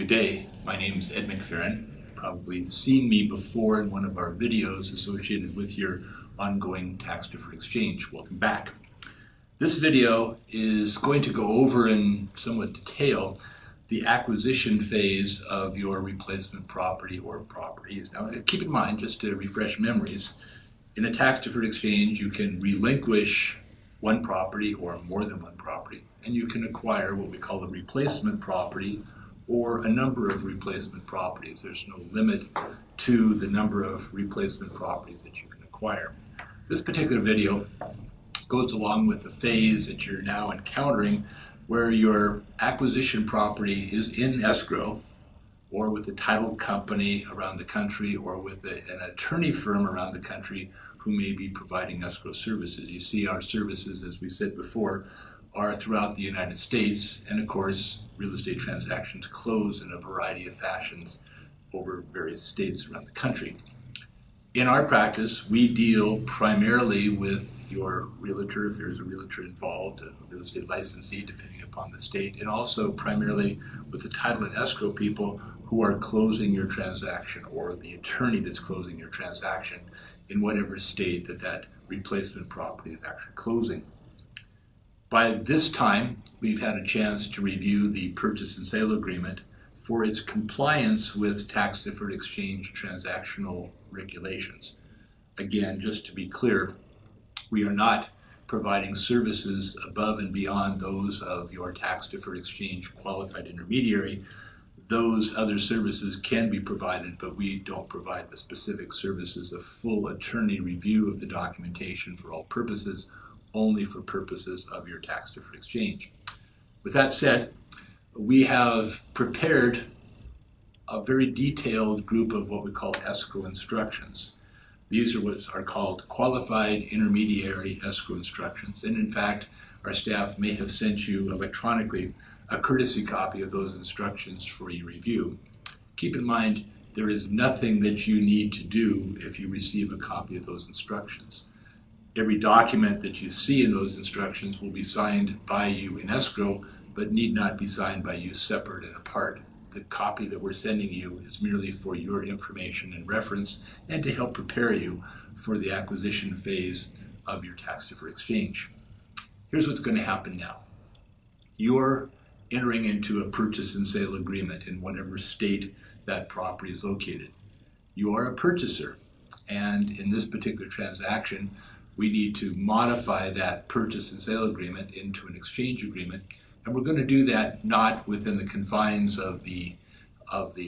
Good day, my name is Ed McFerran. You've probably seen me before in one of our videos associated with your ongoing tax-deferred exchange. Welcome back. This video is going to go over in somewhat detail the acquisition phase of your replacement property or properties. Now keep in mind, just to refresh memories, in a tax-deferred exchange you can relinquish one property or more than one property, and you can acquire what we call a replacement property or a number of replacement properties. There's no limit to the number of replacement properties that you can acquire. This particular video goes along with the phase that you're now encountering where your acquisition property is in escrow or with a title company around the country or with an attorney firm around the country who may be providing escrow services. You see our services, as we said before, are throughout the United States, and of course real estate transactions close in a variety of fashions over various states around the country. In our practice, we deal primarily with your realtor, if there's a realtor involved, a real estate licensee depending upon the state, and also primarily with the title and escrow people who are closing your transaction or the attorney that's closing your transaction in whatever state that replacement property is actually closing. By this time, we've had a chance to review the purchase and sale agreement for its compliance with tax-deferred exchange transactional regulations. Again, just to be clear, we are not providing services above and beyond those of your tax-deferred exchange qualified intermediary. Those other services can be provided, but we don't provide the specific services of full attorney review of the documentation for all purposes, only for purposes of your tax-deferred exchange. With that said, we have prepared a very detailed group of what we call escrow instructions. These are what are called qualified intermediary escrow instructions, and in fact, our staff may have sent you electronically a courtesy copy of those instructions for your review. Keep in mind, there is nothing that you need to do if you receive a copy of those instructions. Every document that you see in those instructions will be signed by you in escrow, but need not be signed by you separate and apart. The copy that we're sending you is merely for your information and reference and to help prepare you for the acquisition phase of your tax-deferred exchange. Here's what's going to happen now. You're entering into a purchase and sale agreement in whatever state that property is located. You are a purchaser, and in this particular transaction, we need to modify that purchase and sale agreement into an exchange agreement, and we're going to do that not within the confines of the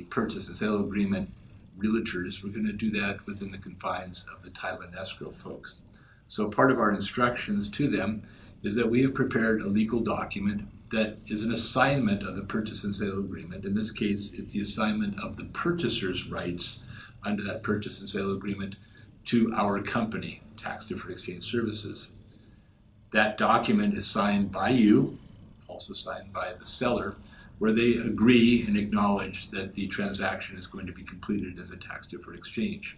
purchase and sale agreement realtors. We're going to do that within the confines of the title and escrow folks. So part of our instructions to them is that we have prepared a legal document that is an assignment of the purchase and sale agreement. In this case, it's the assignment of the purchaser's rights under that purchase and sale agreement to our company, Tax-Deferred Exchange Services. That document is signed by you, also signed by the seller, where they agree and acknowledge that the transaction is going to be completed as a tax-deferred exchange.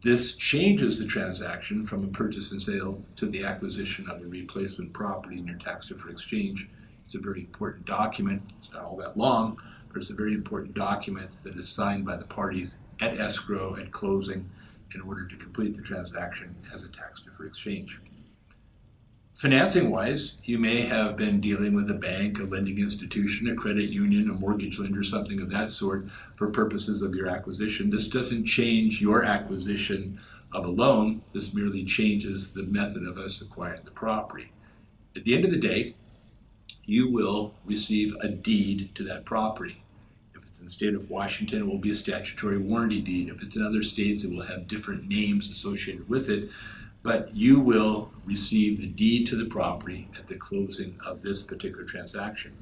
This changes the transaction from a purchase and sale to the acquisition of a replacement property in your tax-deferred exchange. It's a very important document. It's not all that long, but it's a very important document that is signed by the parties at escrow at closing in order to complete the transaction as a tax-deferred exchange. Financing-wise, you may have been dealing with a bank, a lending institution, a credit union, a mortgage lender, something of that sort for purposes of your acquisition. This doesn't change your acquisition of a loan. This merely changes the method of us acquiring the property. At the end of the day, you will receive a deed to that property. If it's in the state of Washington, it will be a statutory warranty deed. If it's in other states, it will have different names associated with it. But you will receive the deed to the property at the closing of this particular transaction.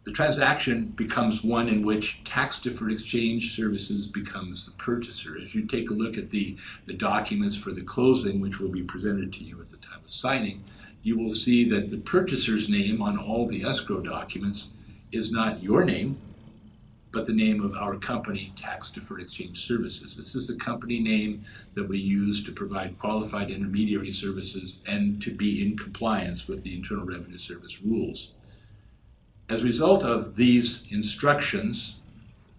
The transaction becomes one in which tax-deferred exchange services becomes the purchaser. As you take a look at the documents for the closing, which will be presented to you at the time of signing, you will see that the purchaser's name on all the escrow documents is not your name, but the name of our company, Tax-Deferred Exchange Services. This is the company name that we use to provide qualified intermediary services and to be in compliance with the Internal Revenue Service rules. As a result of these instructions,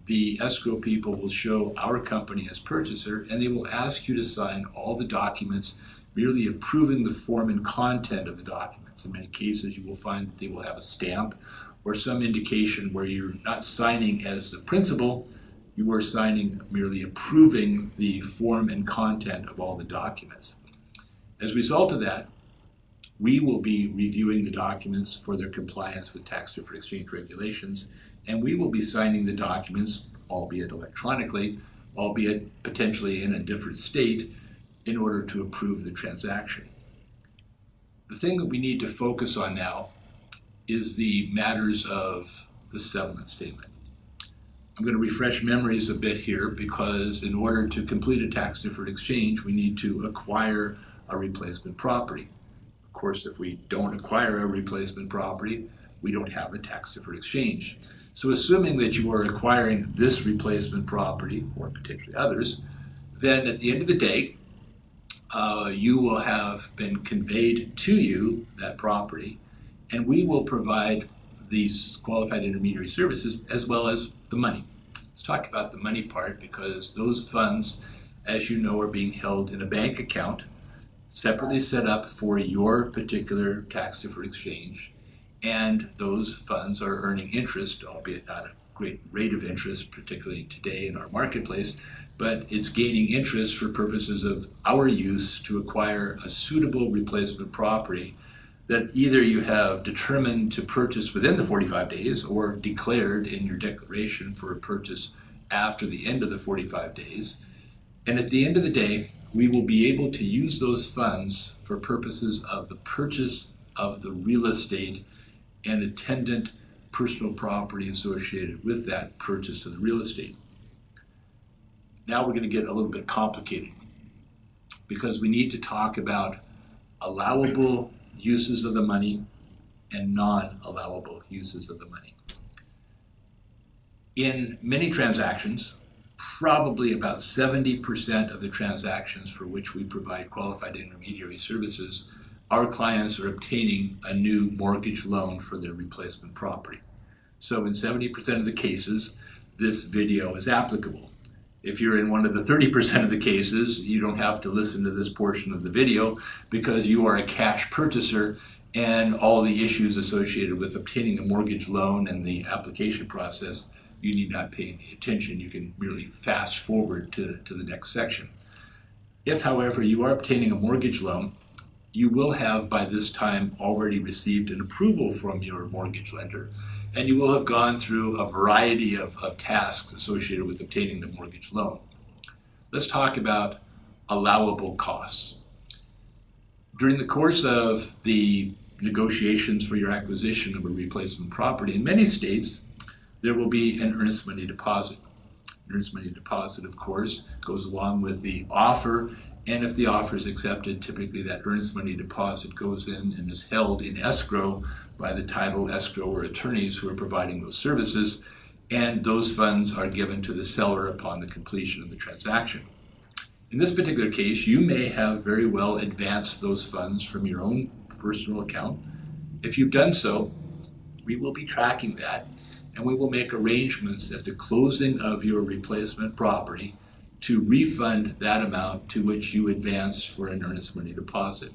the escrow people will show our company as purchaser, and they will ask you to sign all the documents, merely approving the form and content of the documents. In many cases, you will find that they will have a stamp or some indication where you're not signing as the principal, you are signing merely approving the form and content of all the documents. As a result of that, we will be reviewing the documents for their compliance with tax-deferred exchange regulations, and we will be signing the documents, albeit electronically, albeit potentially in a different state, in order to approve the transaction. The thing that we need to focus on now is the matters of the settlement statement. I'm going to refresh memories a bit here, because in order to complete a tax-deferred exchange, we need to acquire a replacement property. Of course, if we don't acquire a replacement property, we don't have a tax-deferred exchange. So assuming that you are acquiring this replacement property, or potentially others, then at the end of the day, you will have been conveyed to you that property, and we will provide these qualified intermediary services as well as the money. Let's talk about the money part, because those funds, as you know, are being held in a bank account separately set up for your particular tax-deferred exchange, and those funds are earning interest, albeit not a great rate of interest, particularly today in our marketplace, but it's gaining interest for purposes of our use to acquire a suitable replacement property that either you have determined to purchase within the 45 days or declared in your declaration for a purchase after the end of the 45 days. And at the end of the day, we will be able to use those funds for purposes of the purchase of the real estate and attendant personal property associated with that purchase of the real estate. Now we're going to get a little bit complicated, because we need to talk about allowable uses of the money and non-allowable uses of the money. In many transactions, probably about 70% of the transactions for which we provide qualified intermediary services, our clients are obtaining a new mortgage loan for their replacement property. So in 70% of the cases, this video is applicable. If you're in one of the 30% of the cases, you don't have to listen to this portion of the video, because you are a cash purchaser, and all the issues associated with obtaining a mortgage loan and the application process, you need not pay any attention. You can merely fast forward to the next section. If, however, you are obtaining a mortgage loan, you will have by this time already received an approval from your mortgage lender, and you will have gone through a variety of tasks associated with obtaining the mortgage loan. Let's talk about allowable costs. During the course of the negotiations for your acquisition of a replacement property, in many states, there will be an earnest money deposit. An earnest money deposit, of course, goes along with the offer, and if the offer is accepted, typically that earnest money deposit goes in and is held in escrow by the title escrow or attorneys who are providing those services, and those funds are given to the seller upon the completion of the transaction. In this particular case, you may have very well advanced those funds from your own personal account. If you've done so, we will be tracking that, and we will make arrangements at the closing of your replacement property to refund that amount to which you advanced for an earnest money deposit.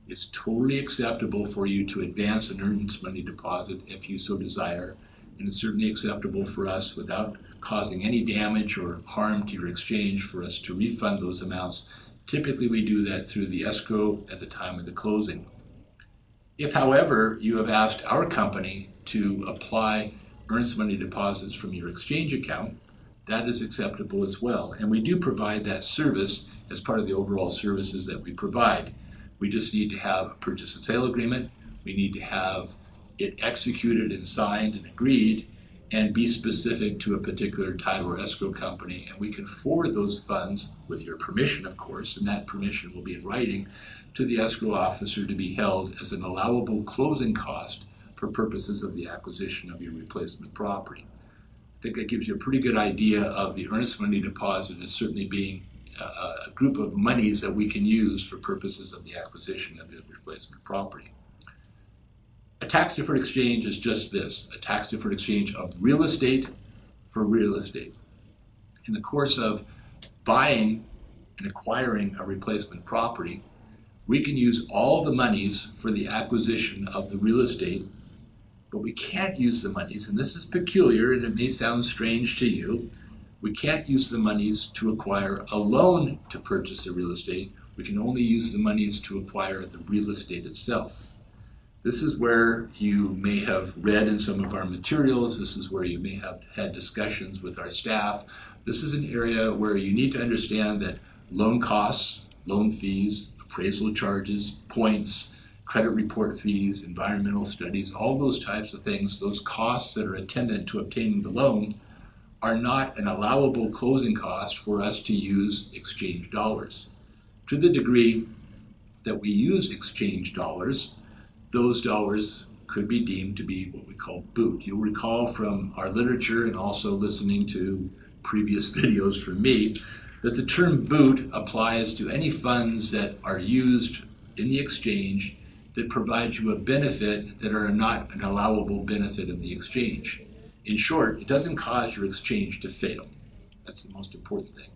It's totally acceptable for you to advance an earnest money deposit if you so desire, and it's certainly acceptable for us, without causing any damage or harm to your exchange, for us to refund those amounts. Typically we do that through the escrow at the time of the closing. If, however, you have asked our company to apply earnest money deposits from your exchange account, that is acceptable as well. And we do provide that service as part of the overall services that we provide. We just need to have a purchase and sale agreement. We need to have it executed and signed and agreed, and be specific to a particular title or escrow company. And we can forward those funds, with your permission, of course, and that permission will be in writing, to the escrow officer to be held as an allowable closing cost for purposes of the acquisition of your replacement property. I think that gives you a pretty good idea of the earnest money deposit as certainly being a group of monies that we can use for purposes of the acquisition of the replacement property. A tax-deferred exchange is just this, a tax-deferred exchange of real estate for real estate. In the course of buying and acquiring a replacement property, we can use all the monies for the acquisition of the real estate, but we can't use the monies, and this is peculiar and it may sound strange to you, we can't use the monies to acquire a loan to purchase a real estate. We can only use the monies to acquire the real estate itself. This is where you may have read in some of our materials, this is where you may have had discussions with our staff. This is an area where you need to understand that loan costs, loan fees, appraisal charges, points, credit report fees, environmental studies, all those types of things, those costs that are attendant to obtaining the loan are not an allowable closing cost for us to use exchange dollars. To the degree that we use exchange dollars, those dollars could be deemed to be what we call boot. You'll recall from our literature and also listening to previous videos from me that the term boot applies to any funds that are used in the exchange that provide you a benefit that are not an allowable benefit of the exchange. In short, it doesn't cause your exchange to fail. That's the most important thing.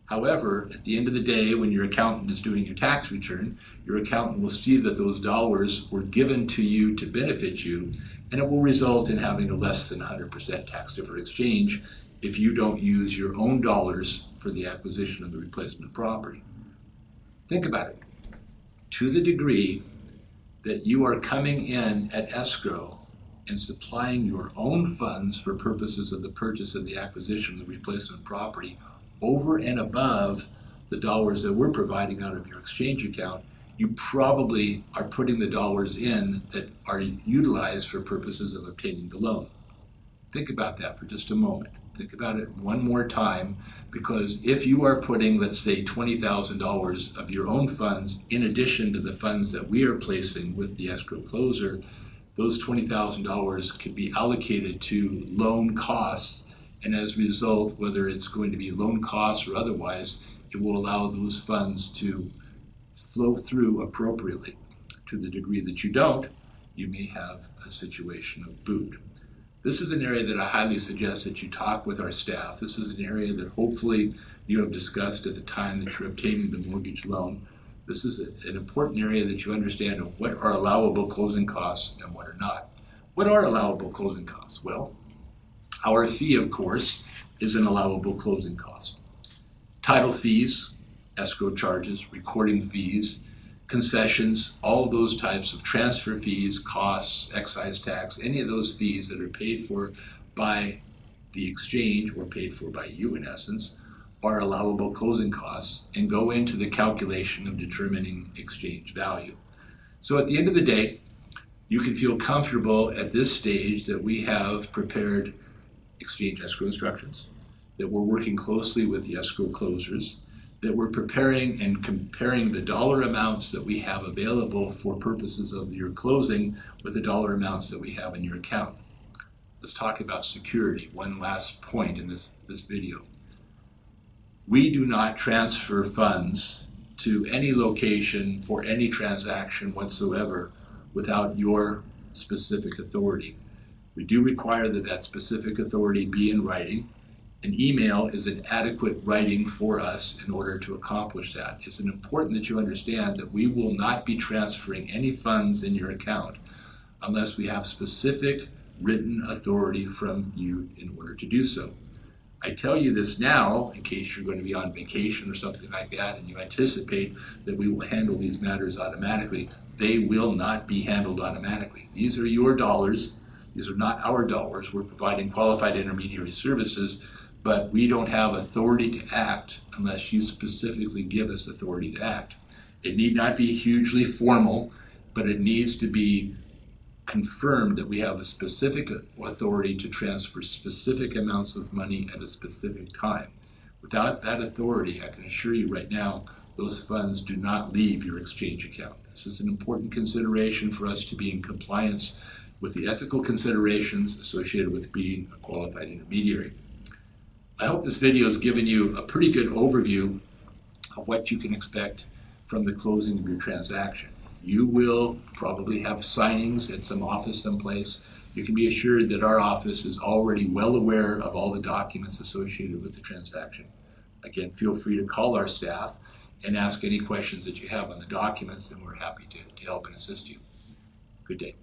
However, at the end of the day, when your accountant is doing your tax return, your accountant will see that those dollars were given to you to benefit you, and it will result in having a less than 100% tax-deferred exchange if you don't use your own dollars for the acquisition of the replacement property. Think about it. To the degree that you are coming in at escrow and supplying your own funds for purposes of the purchase of the acquisition of the replacement property over and above the dollars that we're providing out of your exchange account, you probably are putting the dollars in that are utilized for purposes of obtaining the loan. Think about that for just a moment. Think about it one more time, because if you are putting, let's say, $20,000 of your own funds in addition to the funds that we are placing with the escrow closer, those $20,000 could be allocated to loan costs, and as a result, whether it's going to be loan costs or otherwise, it will allow those funds to flow through appropriately. To the degree that you don't, you may have a situation of boot. This is an area that I highly suggest that you talk with our staff. This is an area that hopefully you have discussed at the time that you're obtaining the mortgage loan. This is an important area that you understand of what are allowable closing costs and what are not. What are allowable closing costs? Well, our fee, of course, is an allowable closing cost. Title fees, escrow charges, recording fees, concessions, all those types of transfer fees, costs, excise tax, any of those fees that are paid for by the exchange or paid for by you in essence, are allowable closing costs and go into the calculation of determining exchange value. So at the end of the day, you can feel comfortable at this stage that we have prepared exchange escrow instructions, that we're working closely with the escrow closers, that we're preparing and comparing the dollar amounts that we have available for purposes of your closing with the dollar amounts that we have in your account. Let's talk about security, one last point in this video. We do not transfer funds to any location for any transaction whatsoever without your specific authority. We do require that that specific authority be in writing. An email is an adequate writing for us in order to accomplish that. It's important that you understand that we will not be transferring any funds in your account unless we have specific written authority from you in order to do so. I tell you this now in case you're going to be on vacation or something like that and you anticipate that we will handle these matters automatically. They will not be handled automatically. These are your dollars. These are not our dollars. We're providing qualified intermediary services, but we don't have authority to act unless you specifically give us authority to act. It need not be hugely formal, but it needs to be confirmed that we have a specific authority to transfer specific amounts of money at a specific time. Without that authority, I can assure you right now, those funds do not leave your exchange account. This is an important consideration for us to be in compliance with the ethical considerations associated with being a qualified intermediary. I hope this video has given you a pretty good overview of what you can expect from the closing of your transaction. You will probably have signings at some office someplace. You can be assured that our office is already well aware of all the documents associated with the transaction. Again, feel free to call our staff and ask any questions that you have on the documents, and we're happy to help and assist you. Good day.